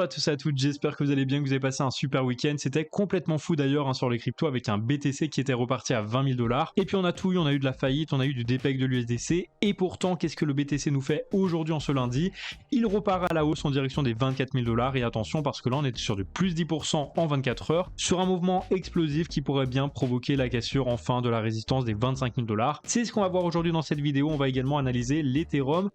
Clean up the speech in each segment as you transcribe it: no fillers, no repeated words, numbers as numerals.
Bonjour à tous et à toutes, j'espère que vous allez bien, que vous avez passé un super week-end. C'était complètement fou d'ailleurs sur les cryptos avec un BTC qui était reparti à 20 000 $. Et puis on a tout eu, on a eu de la faillite, on a eu du dépeg de l'USDC. Et pourtant, qu'est-ce que le BTC nous fait aujourd'hui en ce lundi? Il repart à la hausse en direction des 24 000 $. Et attention parce que là on est sur du plus 10% en 24 heures, sur un mouvement explosif qui pourrait bien provoquer la cassure enfin de la résistance des 25 000 $. C'est ce qu'on va voir aujourd'hui dans cette vidéo. On va également analyser l'Ethereum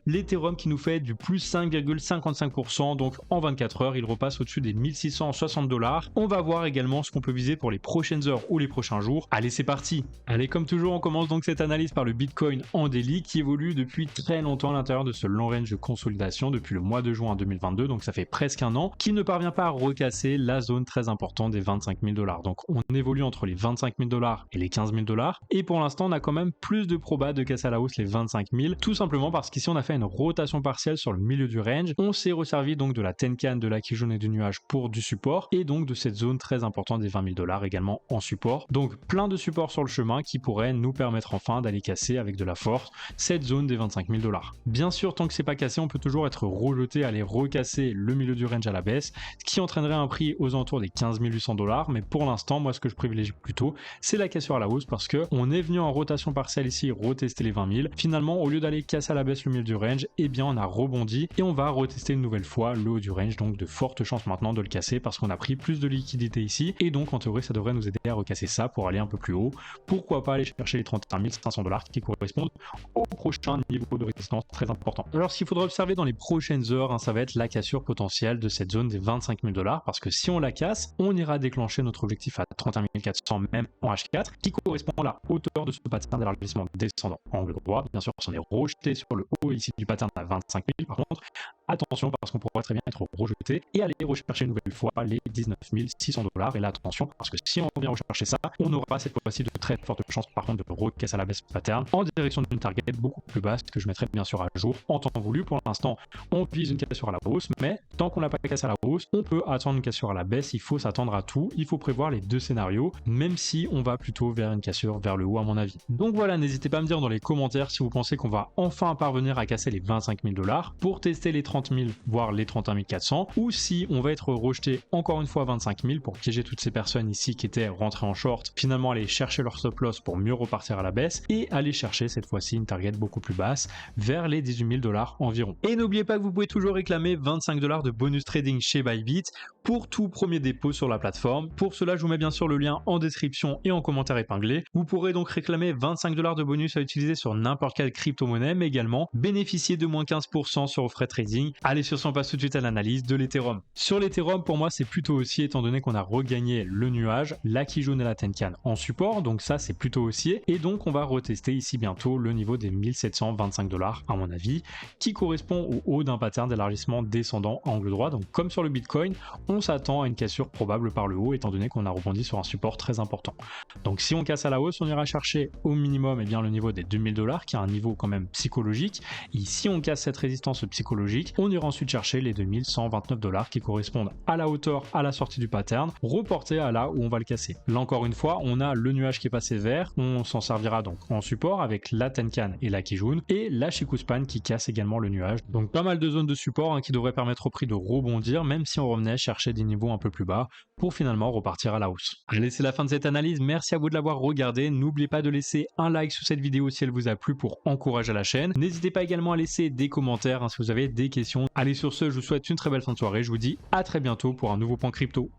qui nous fait du plus 5,55%, donc en 24 heures, il repasse au-dessus des 1660 $. On va voir également ce qu'on peut viser pour les prochaines heures ou les prochains jours. Allez, c'est parti. Allez, comme toujours, on commence donc cette analyse par le Bitcoin en daily qui évolue depuis très longtemps à l'intérieur de ce long range de consolidation depuis le mois de juin 2022, donc ça fait presque un an, qui ne parvient pas à recasser la zone très importante des 25 000 $. Donc on évolue entre les 25 000 $ et les 15 000 $. Et pour l'instant, on a quand même plus de proba de casser à la hausse les 25 000, tout simplement parce qu'ici on a fait une rotation partielle sur le milieu du range. On s'est resservi donc de la Tenkan, de la Kijun et du nuage pour du support, et donc de cette zone très importante des 20 000 $ également en support. Donc plein de supports sur le chemin qui pourraient nous permettre enfin d'aller casser avec de la force cette zone des 25 000 $. Bien sûr, tant que c'est pas cassé, on peut toujours être rejeté à aller recasser le milieu du range à la baisse, ce qui entraînerait un prix aux alentours des 15 800 $. Mais pour l'instant, moi ce que je privilégie plutôt, c'est la cassure à la hausse parce que on est venu en rotation partielle ici retester les 20 000. Finalement, au lieu d'aller casser à la baisse le milieu du range, eh bien on a rebondi et on va retester une nouvelle fois le haut du range, donc de fortes chances maintenant de le casser parce qu'on a pris plus de liquidité ici, et donc en théorie ça devrait nous aider à recasser ça pour aller un peu plus haut. Pourquoi pas aller chercher les 31 500 $ qui correspondent au prochain niveau de résistance très important. Alors ce qu'il faudra observer dans les prochaines heures, ça va être la cassure potentielle de cette zone des 25 000 $, parce que si on la casse, on ira déclencher notre objectif à 31 400 même en H4, qui correspond à la hauteur de ce pattern d'élargissement descendant angle droit. Bien sûr, si on est rejeté sur le haut ici du pattern à 25 000, par contre, attention parce qu'on pourrait très bien être rejeté et aller rechercher une nouvelle fois les 19 600 $. Et là, attention parce que si on vient rechercher ça, on aura cette fois-ci de très fortes chances par contre de recasse à la baisse pattern en direction d'une target beaucoup plus basse que je mettrai bien sûr à jour en temps voulu. Pour l'instant, on vise une cassure à la hausse, mais tant qu'on n'a pas cassé à la hausse, on peut attendre une cassure à la baisse. Il faut s'attendre à tout, il faut prévoir les deux scénarios, même si on va plutôt vers une cassure vers le haut à mon avis. Donc voilà, n'hésitez pas à me dire dans les commentaires si vous pensez qu'on va enfin parvenir à casser les 25 000 $ pour tester les 30 000 voire les 31 400, ou si on va être rejeté encore une fois à 25 000 pour piéger toutes ces personnes ici qui étaient rentrées en short, finalement aller chercher leur stop loss pour mieux repartir à la baisse et aller chercher cette fois-ci une target beaucoup plus basse vers les 18 000 $ environ. Et n'oubliez pas que vous pouvez toujours réclamer 25 $ de bonus trading chez Bybit pour tout premier dépôt sur la plateforme. Pour cela, je vous mets bien sûr le lien en description et en commentaire épinglé. Vous pourrez donc réclamer 25 $ de bonus à utiliser sur n'importe quelle crypto-monnaie, mais également bénéficier de moins 15% sur vos frais trading. Allez, sur ce, on passe tout de suite à l'analyse de l'Ethereum. Sur l'Ethereum, pour moi, c'est plutôt haussier étant donné qu'on a regagné le nuage, la Kijun et la Tenkan en support, donc ça c'est plutôt haussier, et donc on va retester ici bientôt le niveau des 1725 $ à mon avis, qui correspond au haut d'un pattern d'élargissement descendant à angle droit. Donc comme sur le Bitcoin, on s'attend à une cassure probable par le haut étant donné qu'on a rebondi sur un support très important. Donc si on casse à la hausse, on ira chercher au minimum bien le niveau des 2000 $, qui est un niveau quand même psychologique, et si on casse cette résistance psychologique, on ira ensuite chercher les 2129 $ qui correspondent à la hauteur à la sortie du pattern, reporté à là où on va le casser. Là encore une fois, on a le nuage qui est passé vert, on s'en servira donc en support avec la Tenkan et la Kijun, et la Chikuspan qui casse également le nuage. Donc pas mal de zones de support qui devraient permettre au prix de rebondir, même si on revenait chercher des niveaux un peu plus bas pour finalement repartir à la hausse. Allez, c'est la fin de cette analyse, merci à vous de l'avoir regardé. N'oubliez pas de laisser un like sous cette vidéo si elle vous a plu pour encourager la chaîne. N'hésitez pas également à laisser des commentaires si vous avez des questions. Allez, sur ce, je vous souhaite une très belle fin de soirée, je vous dis à très bientôt pour un nouveau point crypto.